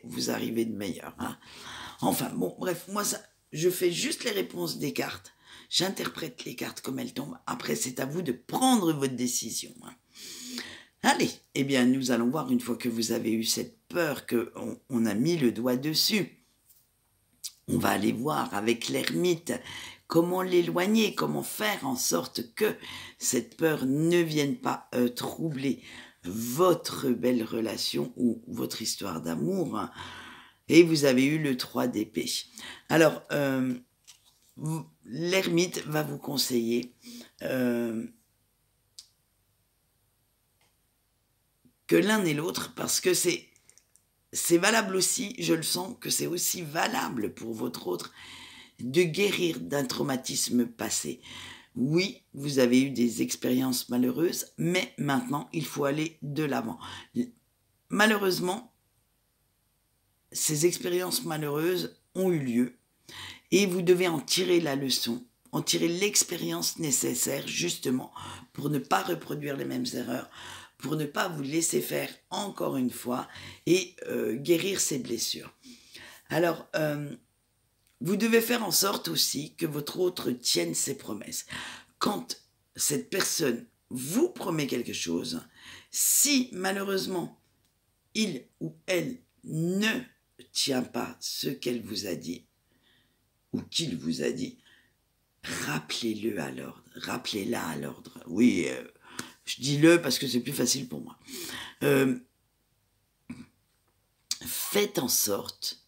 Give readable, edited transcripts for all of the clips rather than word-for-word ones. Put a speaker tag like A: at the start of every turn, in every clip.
A: vous arrivez de meilleur. Hein. Enfin, bon, bref, moi, ça, je fais juste les réponses des cartes. J'interprète les cartes comme elles tombent. Après, c'est à vous de prendre votre décision. Hein. Allez, eh bien, nous allons voir, une fois que vous avez eu cette peur, qu'on a mis le doigt dessus, on va aller voir avec l'ermite comment l'éloigner, comment faire en sorte que cette peur ne vienne pas troubler votre belle relation ou votre histoire d'amour. Hein. Et vous avez eu le 3 d'épée. Alors, l'ermite va vous conseiller que l'un et l'autre, parce que c'est valable aussi, je le sens, que c'est aussi valable pour votre autre, de guérir d'un traumatisme passé. Oui, vous avez eu des expériences malheureuses, mais maintenant, il faut aller de l'avant. Malheureusement, ces expériences malheureuses ont eu lieu et vous devez en tirer la leçon, en tirer l'expérience nécessaire justement pour ne pas reproduire les mêmes erreurs, pour ne pas vous laisser faire encore une fois et guérir ces blessures. Alors, vous devez faire en sorte aussi que votre autre tienne ses promesses. Quand cette personne vous promet quelque chose, si malheureusement il ou elle ne tient pas ce qu'elle vous a dit ou qu'il vous a dit, rappelez-le à l'ordre, rappelez-la à l'ordre. Oui, je dis le parce que c'est plus facile pour moi. Faites en sorte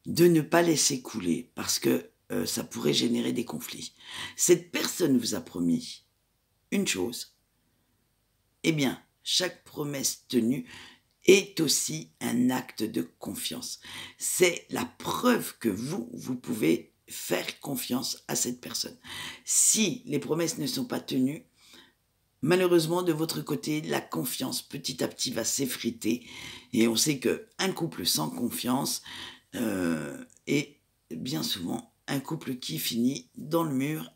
A: de ne pas laisser couler parce que ça pourrait générer des conflits. Cette personne vous a promis une chose, eh bien, chaque promesse tenue est aussi un acte de confiance. C'est la preuve que vous pouvez faire confiance à cette personne. Si les promesses ne sont pas tenues, malheureusement, de votre côté, la confiance petit à petit va s'effriter. Et on sait qu'un couple sans confiance est bien souvent un couple qui finit dans le mur,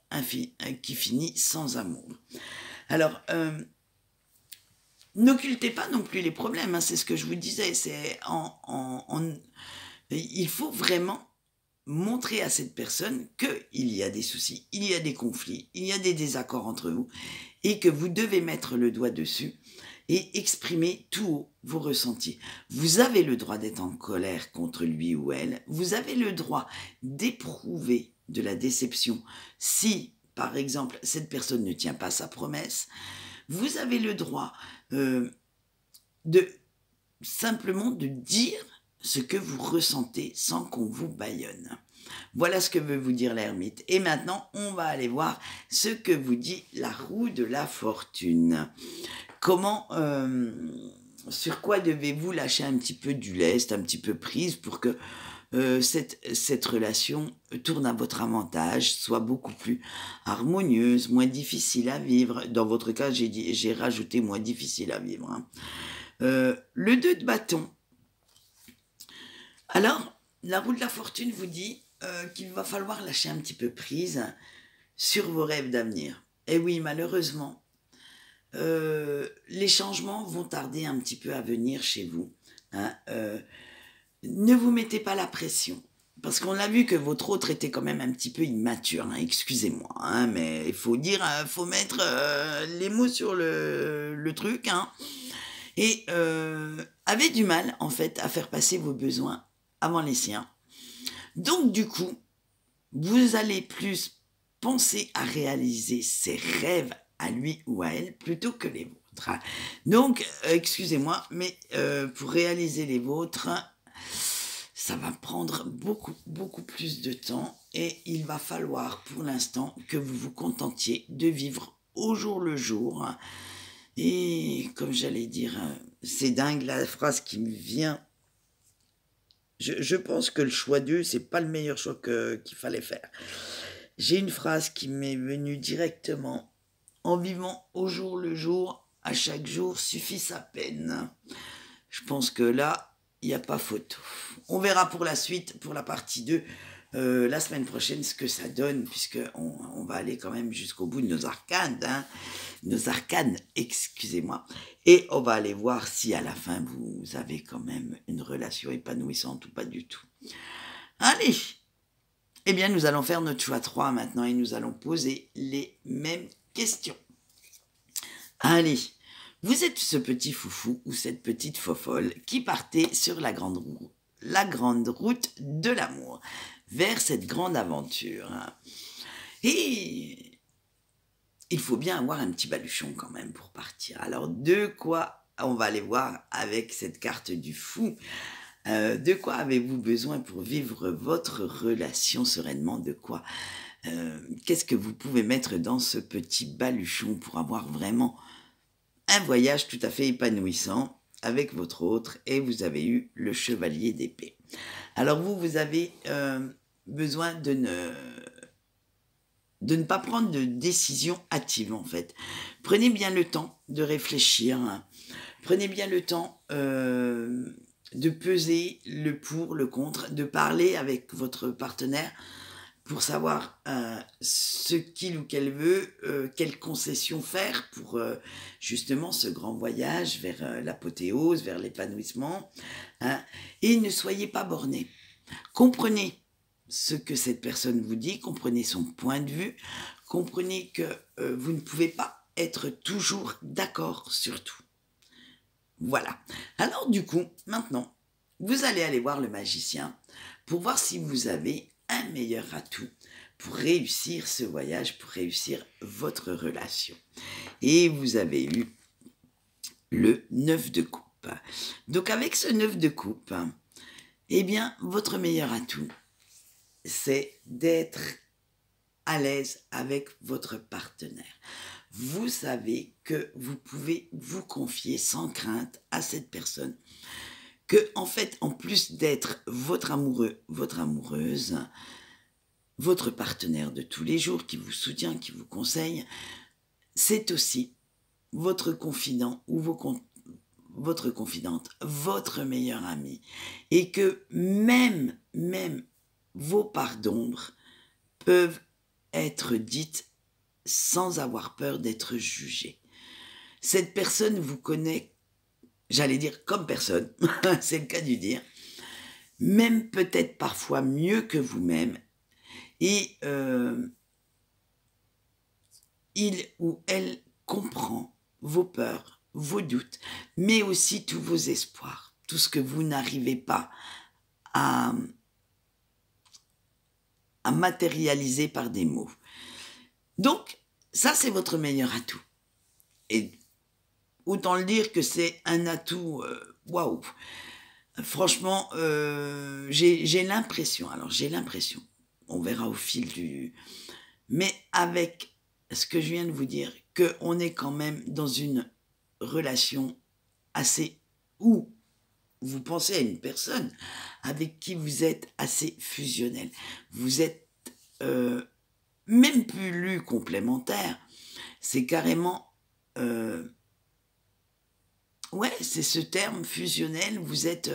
A: qui finit sans amour. Alors, n'occultez pas non plus les problèmes, hein, c'est ce que je vous disais. Il faut vraiment montrer à cette personne qu'il y a des soucis, il y a des conflits, il y a des désaccords entre vous et que vous devez mettre le doigt dessus et exprimer tout haut vos ressentis. Vous avez le droit d'être en colère contre lui ou elle. Vous avez le droit d'éprouver de la déception si, par exemple, cette personne ne tient pas sa promesse. Vous avez le droit simplement de dire ce que vous ressentez sans qu'on vous bâillonne. Voilà ce que veut vous dire l'ermite. Et maintenant, on va aller voir ce que vous dit la roue de la fortune. Comment, sur quoi devez-vous lâcher un petit peu du lest, un petit peu prise pour que cette relation tourne à votre avantage, soit beaucoup plus harmonieuse, moins difficile à vivre. Dans votre cas, j'ai rajouté moins difficile à vivre. Hein. Le 2 de bâton. Alors, la roue de la fortune vous dit qu'il va falloir lâcher un petit peu prise sur vos rêves d'avenir. Et oui, malheureusement, les changements vont tarder un petit peu à venir chez vous. Hein. Ne vous mettez pas la pression. Parce qu'on a vu que votre autre était quand même un petit peu immature, hein, excusez-moi, hein, mais il faut dire, faut mettre les mots sur le truc, hein, et avait du mal, en fait, à faire passer vos besoins avant les siens. Donc, du coup, vous allez plus penser à réaliser ses rêves à lui ou à elle plutôt que les vôtres. Donc, excusez-moi, mais pour réaliser les vôtres, ça va prendre beaucoup plus de temps et il va falloir pour l'instant que vous vous contentiez de vivre au jour le jour. Et comme j'allais dire, c'est dingue la phrase qui me vient. Je pense que le choix 2, c'est pas le meilleur choix qu'il fallait faire. J'ai une phrase qui m'est venue directement. En vivant au jour le jour, à chaque jour suffit sa peine. Je pense que là, il n'y a pas photo. On verra pour la suite, pour la partie 2, la semaine prochaine ce que ça donne, puisqu'on va aller quand même jusqu'au bout de nos arcanes, hein, nos arcanes, excusez-moi, et on va aller voir si à la fin vous avez quand même une relation épanouissante ou pas du tout. Allez, eh bien nous allons faire notre choix 3 maintenant et nous allons poser les mêmes questions. Allez, vous êtes ce petit foufou ou cette petite fofolle qui partait sur la grande route de l'amour, vers cette grande aventure. Et il faut bien avoir un petit baluchon quand même pour partir. Alors de quoi on va aller voir avec cette carte du fou? De quoi avez-vous besoin pour vivre votre relation sereinement? De quoi qu'est-ce que vous pouvez mettre dans ce petit baluchon pour avoir vraiment un voyage tout à fait épanouissant avec votre autre? Et vous avez eu le chevalier d'épée. Alors vous avez besoin de ne pas prendre de décision hâtive en fait. Prenez bien le temps de réfléchir. Prenez bien le temps de peser le pour, le contre, de parler avec votre partenaire pour savoir ce qu'il ou qu'elle veut, quelles concessions faire pour justement ce grand voyage vers l'apothéose, vers l'épanouissement. Hein. Et ne soyez pas bornés. Comprenez ce que cette personne vous dit, comprenez son point de vue, comprenez que vous ne pouvez pas être toujours d'accord sur tout. Voilà. Alors du coup, maintenant, vous allez aller voir le magicien pour voir si vous avez un meilleur atout pour réussir ce voyage, pour réussir votre relation. Et vous avez eu le 9 de coupe. Donc avec ce 9 de coupe, eh bien, votre meilleur atout, c'est d'être à l'aise avec votre partenaire. Vous savez que vous pouvez vous confier sans crainte à cette personne. Que, en fait, en plus d'être votre amoureux, votre amoureuse, votre partenaire de tous les jours qui vous soutient, qui vous conseille, c'est aussi votre confident ou votre confidente, votre meilleur ami. Et que même vos parts d'ombre peuvent être dites sans avoir peur d'être jugées. Cette personne vous connaît, j'allais dire comme personne, c'est le cas du dire, même peut-être parfois mieux que vous-même, et il ou elle comprend vos peurs, vos doutes, mais aussi tous vos espoirs, tout ce que vous n'arrivez pas à matérialiser par des mots. Donc, ça, c'est votre meilleur atout. Et autant le dire que c'est un atout, waouh. Franchement, j'ai l'impression, on verra au fil du... Mais avec ce que je viens de vous dire, qu'on est quand même dans une relation assez... où vous pensez à une personne avec qui vous êtes assez fusionnel. Vous êtes même plus complémentaire. C'est carrément... ouais, c'est ce terme fusionnel. Vous êtes...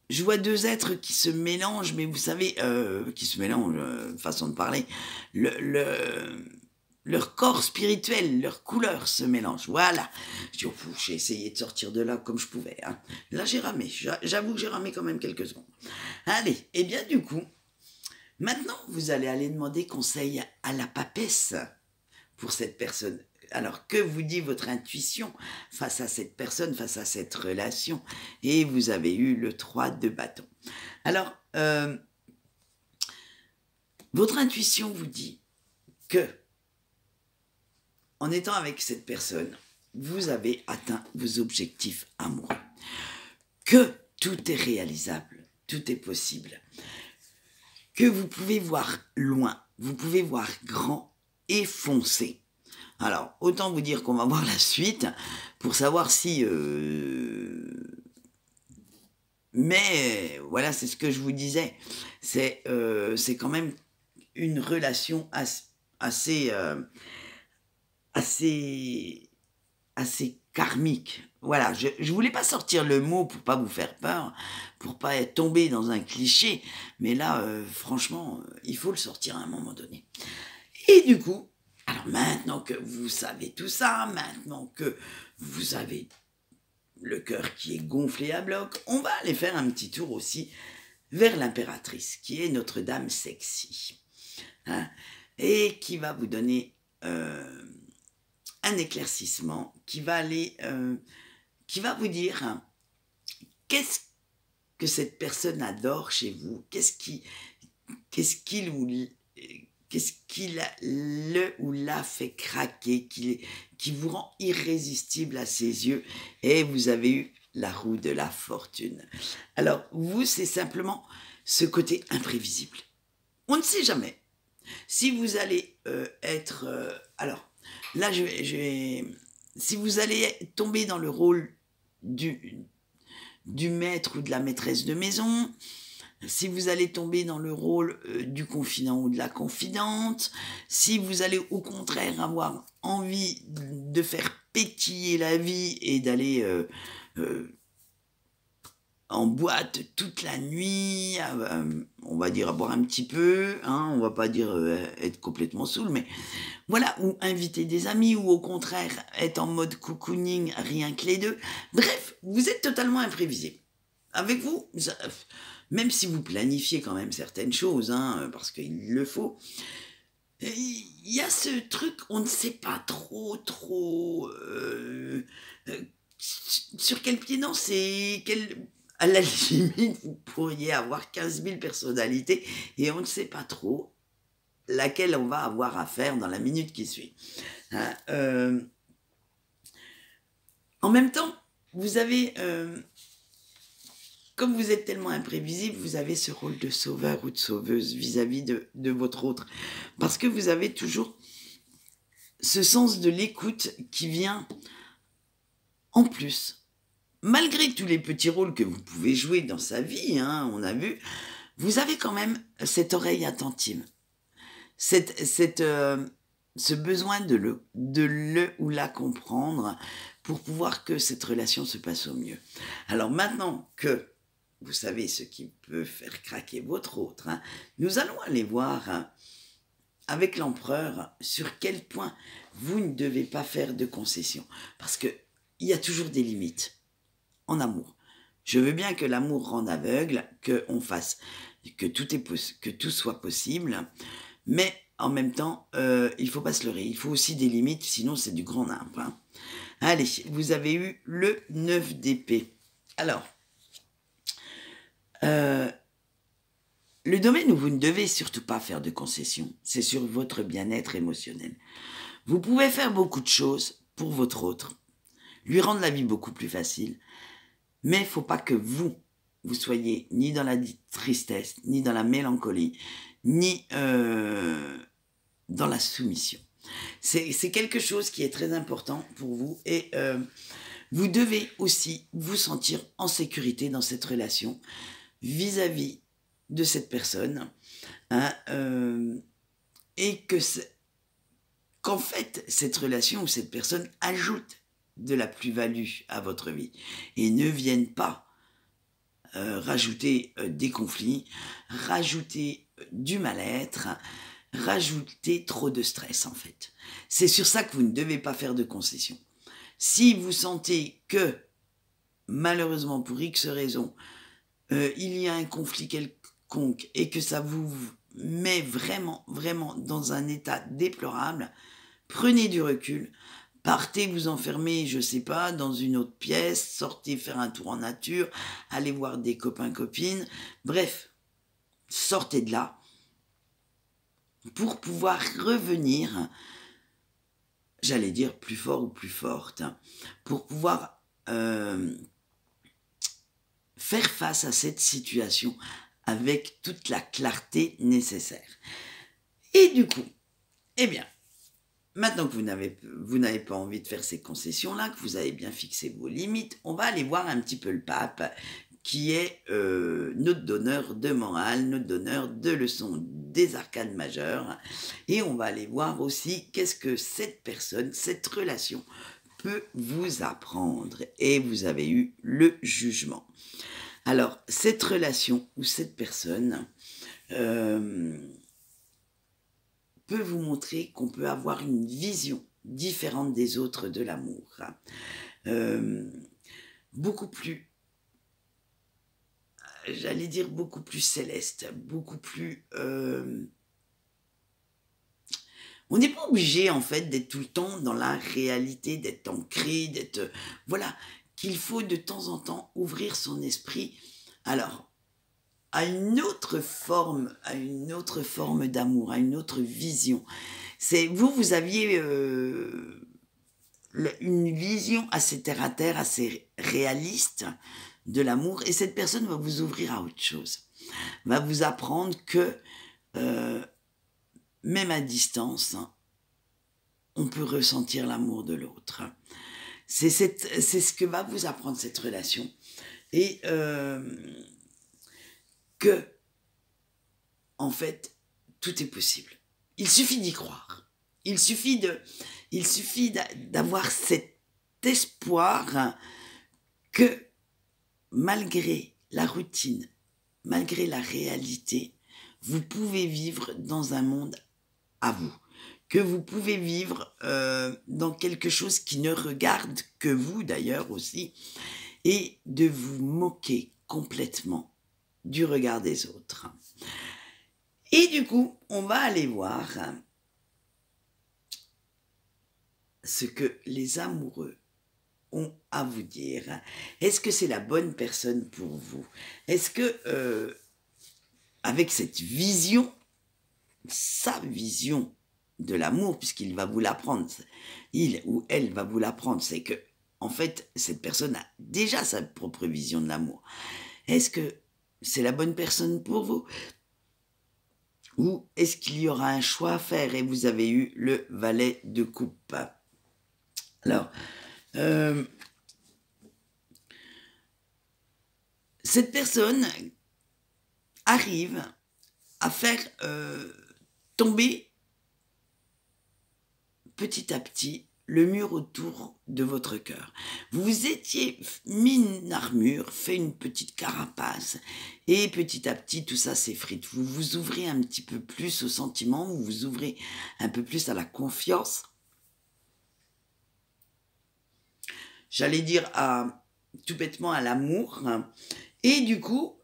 A: je vois deux êtres qui se mélangent, mais vous savez, qui se mélangent, façon de parler, leur corps spirituel, leur couleur se mélange. Voilà. J'ai essayé de sortir de là comme je pouvais. Hein. Là, j'ai ramé. J'avoue que j'ai ramé quand même quelques secondes. Allez, et bien du coup, maintenant, vous allez aller demander conseil à la papesse pour cette personne. Alors, que vous dit votre intuition face à cette personne, face à cette relation? Et vous avez eu le 3 de bâton. Alors, votre intuition vous dit que, en étant avec cette personne, vous avez atteint vos objectifs amoureux. Que tout est réalisable, tout est possible. Que vous pouvez voir loin, vous pouvez voir grand et foncer. Alors, autant vous dire qu'on va voir la suite pour savoir si... Mais voilà, c'est ce que je vous disais. C'est quand même une relation assez karmique. Voilà, je voulais pas sortir le mot pour pas vous faire peur, pour pas être tombé dans un cliché, mais là, franchement, il faut le sortir à un moment donné. Et du coup, alors maintenant que vous savez tout ça, maintenant que vous avez le cœur qui est gonflé à bloc, on va aller faire un petit tour aussi vers l'impératrice, qui est Notre-Dame sexy, hein, et qui va vous donner un éclaircissement, qui va vous dire qu'est-ce que cette personne adore chez vous, qu'est-ce qui le ou la fait craquer, qui vous rend irrésistible à ses yeux, et vous avez eu la roue de la fortune. Alors, vous, c'est simplement ce côté imprévisible. On ne sait jamais. Si vous allez alors, là, si vous allez tomber dans le rôle du maître ou de la maîtresse de maison, si vous allez tomber dans le rôle du confident ou de la confidente, si vous allez au contraire avoir envie de faire pétiller la vie et d'aller en boîte toute la nuit, on va dire à boire un petit peu, hein, on va pas dire être complètement saoul, mais voilà, ou inviter des amis, ou au contraire être en mode cocooning, rien que les deux. Bref, vous êtes totalement imprévisible. Avec vous, même si vous planifiez quand même certaines choses, hein, parce qu'il le faut, il y a ce truc, on ne sait pas trop sur quel pied danser, à la limite, vous pourriez avoir 15 000 personnalités et on ne sait pas trop laquelle on va avoir à faire dans la minute qui suit. Hein, en même temps, vous avez, comme vous êtes tellement imprévisible, vous avez ce rôle de sauveur ou de sauveuse vis-à-vis de votre autre. Parce que vous avez toujours ce sens de l'écoute qui vient en plus. Malgré tous les petits rôles que vous pouvez jouer dans sa vie, hein, on a vu, vous avez quand même cette oreille attentive. Ce besoin de le ou la comprendre pour pouvoir que cette relation se passe au mieux. Alors maintenant que vous savez ce qui peut faire craquer votre autre, hein, nous allons aller voir hein, avec l'empereur sur quel point vous ne devez pas faire de concessions. Parce qu'il y a toujours des limites en amour. Je veux bien que l'amour rende aveugle, que tout soit possible, mais en même temps, il ne faut pas se leurrer. Il faut aussi des limites, sinon c'est du grand nimbre. Hein. Allez, vous avez eu le 9 d'épée. Alors, le domaine où vous ne devez surtout pas faire de concessions, c'est sur votre bien-être émotionnel. Vous pouvez faire beaucoup de choses pour votre autre, lui rendre la vie beaucoup plus facile, mais il ne faut pas que vous soyez ni dans la tristesse, ni dans la mélancolie, ni dans la soumission. C'est quelque chose qui est très important pour vous et vous devez aussi vous sentir en sécurité dans cette relation vis-à-vis de cette personne hein, et qu'en fait cette relation ou cette personne ajoute de la plus-value à votre vie et ne vienne pas rajouter des conflits, rajouter du mal-être, rajouter trop de stress en fait. C'est sur ça que vous ne devez pas faire de concessions. Si vous sentez que malheureusement pour X raisons il y a un conflit quelconque et que ça vous met vraiment dans un état déplorable, prenez du recul, partez vous enfermer, je sais pas, dans une autre pièce, sortez faire un tour en nature, allez voir des copains-copines, bref, sortez de là pour pouvoir revenir, j'allais dire plus fort ou plus forte, pour pouvoir faire face à cette situation avec toute la clarté nécessaire. Et du coup, eh bien, maintenant que vous n'avez pas envie de faire ces concessions-là, que vous avez bien fixé vos limites, on va aller voir un petit peu le pape, qui est notre donneur de morale, notre donneur de leçons des arcanes majeures. Et on va aller voir aussi qu'est-ce que cette personne, cette relation, peut vous apprendre. Et vous avez eu le jugement. Alors, cette relation ou cette personne peut vous montrer qu'on peut avoir une vision différente des autres de l'amour. Beaucoup plus, j'allais dire beaucoup plus céleste, beaucoup plus... on n'est pas obligé, en fait, d'être tout le temps dans la réalité, d'être ancré, d'être... Voilà, qu'il faut de temps en temps ouvrir son esprit. Alors, à une autre forme d'amour, à une autre vision. C'est vous aviez une vision assez terre à terre, assez réaliste de l'amour, et cette personne va vous ouvrir à autre chose, va vous apprendre que même à distance, on peut ressentir l'amour de l'autre. C'est ce que va vous apprendre cette relation, et que, en fait, tout est possible. Il suffit d'y croire. Il suffit d'avoir cet espoir que, malgré la routine, malgré la réalité, vous pouvez vivre dans un monde à vous. Que vous pouvez vivre dans quelque chose qui ne regarde que vous, d'ailleurs, aussi, et de vous moquer complètement du regard des autres. Et du coup, on va aller voir ce que les amoureux ont à vous dire. Est-ce que c'est la bonne personne pour vous? Est-ce que, avec cette vision, sa vision de l'amour, puisqu'il va vous l'apprendre, il ou elle va vous l'apprendre, c'est que, en fait, cette personne a déjà sa propre vision de l'amour. Est-ce que c'est la bonne personne pour vous? Ou est-ce qu'il y aura un choix à faire et vous avez eu le valet de coupe? Alors, cette personne arrive à faire tomber petit à petit le mur autour de votre cœur. Vous étiez mis une armure, fait une petite carapace, et petit à petit, tout ça s'effrite. Vous vous ouvrez un petit peu plus aux sentiments, vous vous ouvrez un peu plus à la confiance. J'allais dire tout bêtement à l'amour. Et du coup,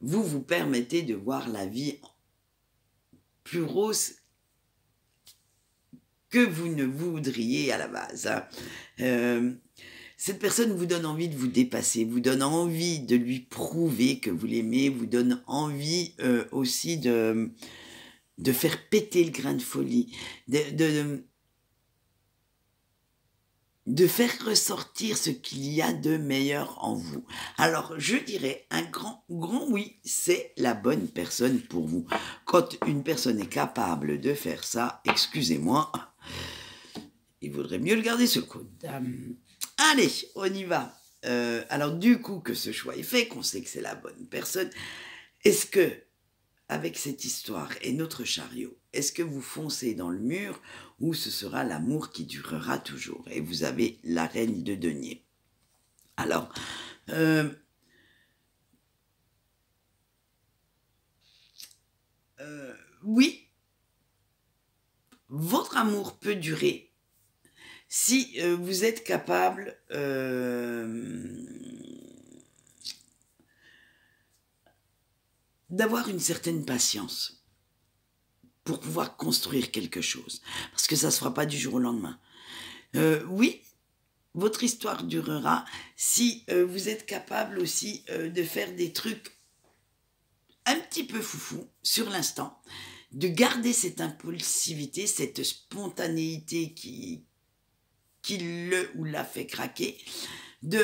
A: vous vous permettez de voir la vie plus rose que vous ne voudriez à la base. Cette personne vous donne envie de vous dépasser, vous donne envie de lui prouver que vous l'aimez, vous donne envie aussi de faire péter le grain de folie, de faire ressortir ce qu'il y a de meilleur en vous. Alors, je dirais un grand oui, c'est la bonne personne pour vous. Quand une personne est capable de faire ça, excusez-moi, il vaudrait mieux le garder sous le coude. Allez, on y va. Alors, du coup, que ce choix est fait, qu'on sait que c'est la bonne personne, est-ce que, avec cette histoire et notre chariot, est-ce que vous foncez dans le mur ou ce sera l'amour qui durera toujours? Et vous avez la reine de denier. Alors, oui, votre amour peut durer si vous êtes capable d'avoir une certaine patience pour pouvoir construire quelque chose. Parce que ça ne se fera pas du jour au lendemain. Oui, votre histoire durera si vous êtes capable aussi de faire des trucs un petit peu foufou sur l'instant, de garder cette impulsivité, cette spontanéité qui le ou la fait craquer, de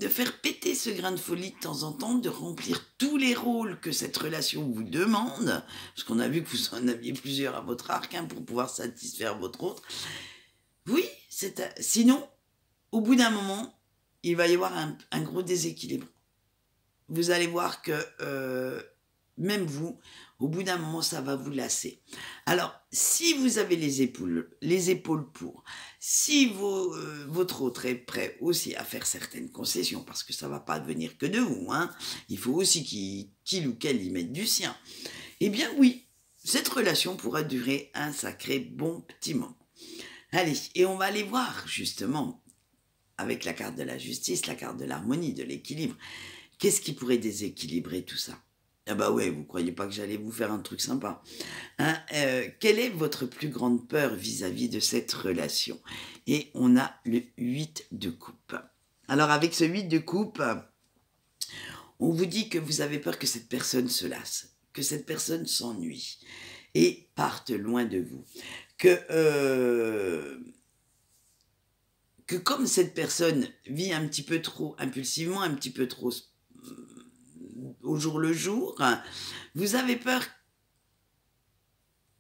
A: faire péter ce grain de folie de temps en temps, de remplir tous les rôles que cette relation vous demande, parce qu'on a vu que vous en aviez plusieurs à votre arc pour pouvoir satisfaire votre autre. Oui, sinon, au bout d'un moment, il va y avoir un gros déséquilibre. Vous allez voir que même vous, au bout d'un moment, ça va vous lasser. Alors, si vous avez les épaules pour, si votre autre est prêt aussi à faire certaines concessions, parce que ça ne va pas venir que de vous, hein, il faut aussi qu'il ou qu'elle y mette du sien, eh bien oui, cette relation pourra durer un sacré bon petit moment. Allez, et on va aller voir justement, avec la carte de la justice, la carte de l'harmonie, de l'équilibre, qu'est-ce qui pourrait déséquilibrer tout ça? Ah bah ouais, vous croyez pas que j'allais vous faire un truc sympa, hein? Quelle est votre plus grande peur vis-à-vis de cette relation? Et on a le 8 de coupe. Alors avec ce 8 de coupe, on vous dit que vous avez peur que cette personne se lasse, que cette personne s'ennuie et parte loin de vous. Que comme cette personne vit un petit peu trop impulsivement, un petit peu trop au jour le jour, vous avez peur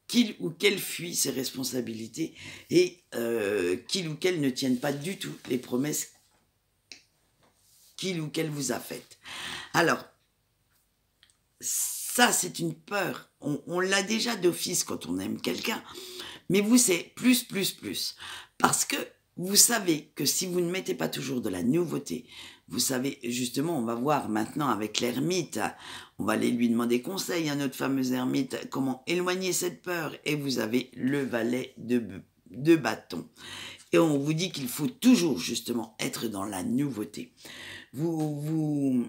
A: qu'il ou qu'elle fuit ses responsabilités et qu'il ou qu'elle ne tienne pas du tout les promesses qu'il ou qu'elle vous a faites. Alors, ça c'est une peur, on l'a déjà d'office quand on aime quelqu'un, mais vous c'est plus, parce que vous savez que si vous ne mettez pas toujours de la nouveauté, vous savez, justement, on va voir maintenant avec l'ermite, on va aller lui demander conseil à notre fameuse ermite, comment éloigner cette peur, et vous avez le valet de bâton. Et on vous dit qu'il faut toujours, justement, être dans la nouveauté. Vous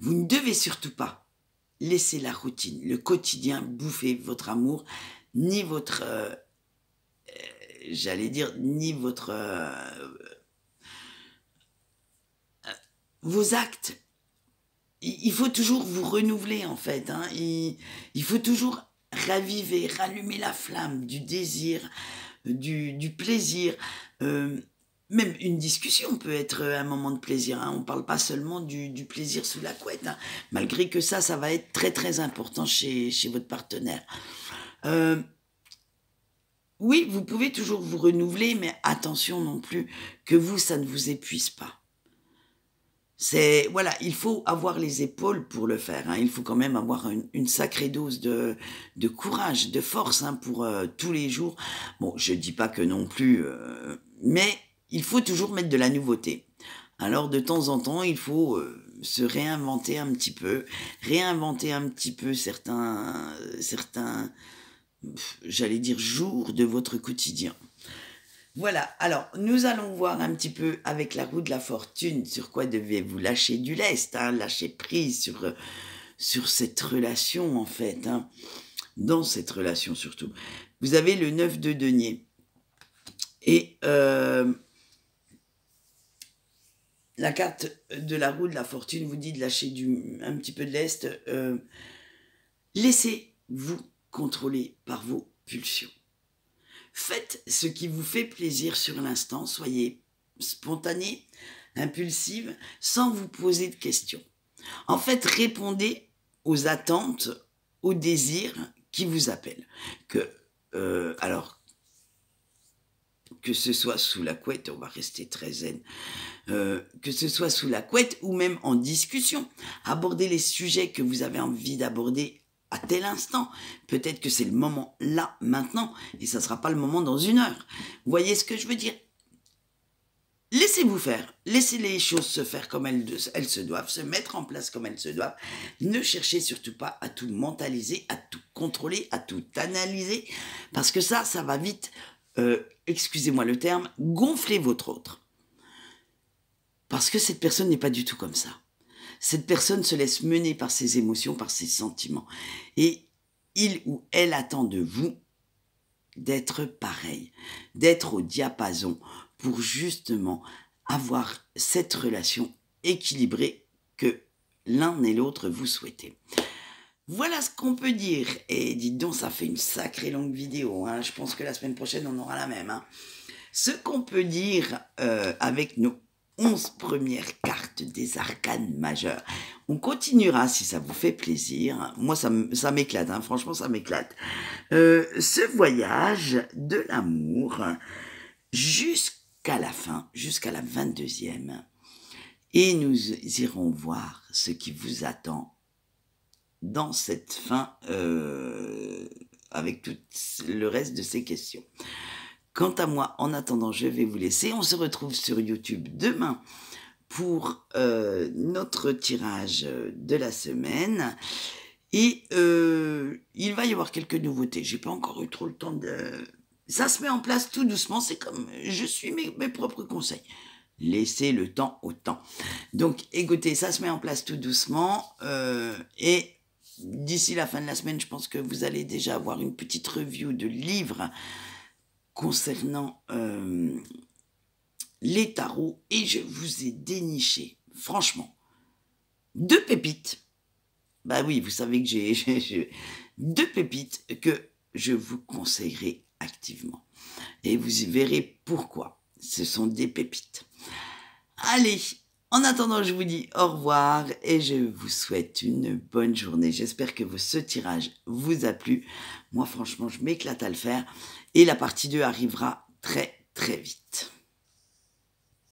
A: ne devez surtout pas laisser la routine, le quotidien bouffer votre amour, ni votre... j'allais dire, ni votre... vos actes. Il faut toujours vous renouveler, en fait. Hein. Il faut toujours raviver, rallumer la flamme du désir, du plaisir. Même une discussion peut être un moment de plaisir. Hein. On ne parle pas seulement du plaisir sous la couette. Hein. Malgré que ça va être très, très important chez votre partenaire. Oui, vous pouvez toujours vous renouveler, mais attention non plus que ça ne vous épuise pas. Voilà, il faut avoir les épaules pour le faire. Hein. Il faut quand même avoir une sacrée dose de courage, de force hein, pour tous les jours. Bon, je dis pas que non plus, mais il faut toujours mettre de la nouveauté. Alors de temps en temps, il faut se réinventer un petit peu, certains, j'allais dire jours de votre quotidien. Voilà, alors nous allons voir un petit peu avec la roue de la fortune sur quoi devez-vous lâcher du lest, hein, lâcher prise sur cette relation en fait, hein, dans cette relation surtout. Vous avez le 9 de denier et la carte de la roue de la fortune vous dit de lâcher un petit peu de lest. Laissez-vous contrôler par vos pulsions. Faites ce qui vous fait plaisir sur l'instant, soyez spontané, impulsive, sans vous poser de questions. En fait, répondez aux attentes, aux désirs qui vous appellent. Alors, que ce soit sous la couette, on va rester très zen, que ce soit sous la couette ou même en discussion, abordez les sujets que vous avez envie d'aborder à tel instant. Peut-être que c'est le moment là, maintenant, et ça ne sera pas le moment dans une heure. Vous voyez ce que je veux dire? Laissez-vous faire, laissez les choses se faire comme elles se doivent, se mettre en place comme elles se doivent. Ne cherchez surtout pas à tout mentaliser, à tout contrôler, à tout analyser, parce que ça va vite, excusez-moi le terme, gonfler votre autre. Parce que cette personne n'est pas du tout comme ça. Cette personne se laisse mener par ses émotions, par ses sentiments. Et il ou elle attend de vous d'être pareil, d'être au diapason pour justement avoir cette relation équilibrée que l'un et l'autre vous souhaitez. Voilà ce qu'on peut dire. Et dites donc, ça fait une sacrée longue vidéo. Hein. Je pense que la semaine prochaine, on aura la même. Hein. Ce qu'on peut dire avec nos 11 premières cartes des arcanes majeures. On continuera si ça vous fait plaisir. Moi, ça m'éclate, hein. Franchement, ça m'éclate. Ce voyage de l'amour jusqu'à la fin, jusqu'à la 22e. Et nous irons voir ce qui vous attend dans cette fin avec tout le reste de ces questions. Quant à moi, en attendant, je vais vous laisser. On se retrouve sur YouTube demain pour notre tirage de la semaine. Et il va y avoir quelques nouveautés. J'ai pas encore eu trop le temps de... Ça se met en place tout doucement. C'est comme... Je suis mes propres conseils. Laissez le temps au temps. Donc, écoutez, ça se met en place tout doucement. Et d'ici la fin de la semaine, je pense que vous allez déjà avoir une petite review de livres concernant les tarots. Et je vous ai déniché, franchement, 2 pépites. Bah oui, vous savez que j'ai 2 pépites que je vous conseillerais activement. Et vous y verrez pourquoi. Ce sont des pépites. Allez, en attendant, je vous dis au revoir et je vous souhaite une bonne journée. J'espère que ce tirage vous a plu. Moi, franchement, je m'éclate à le faire. Et la partie 2 arrivera très, très vite.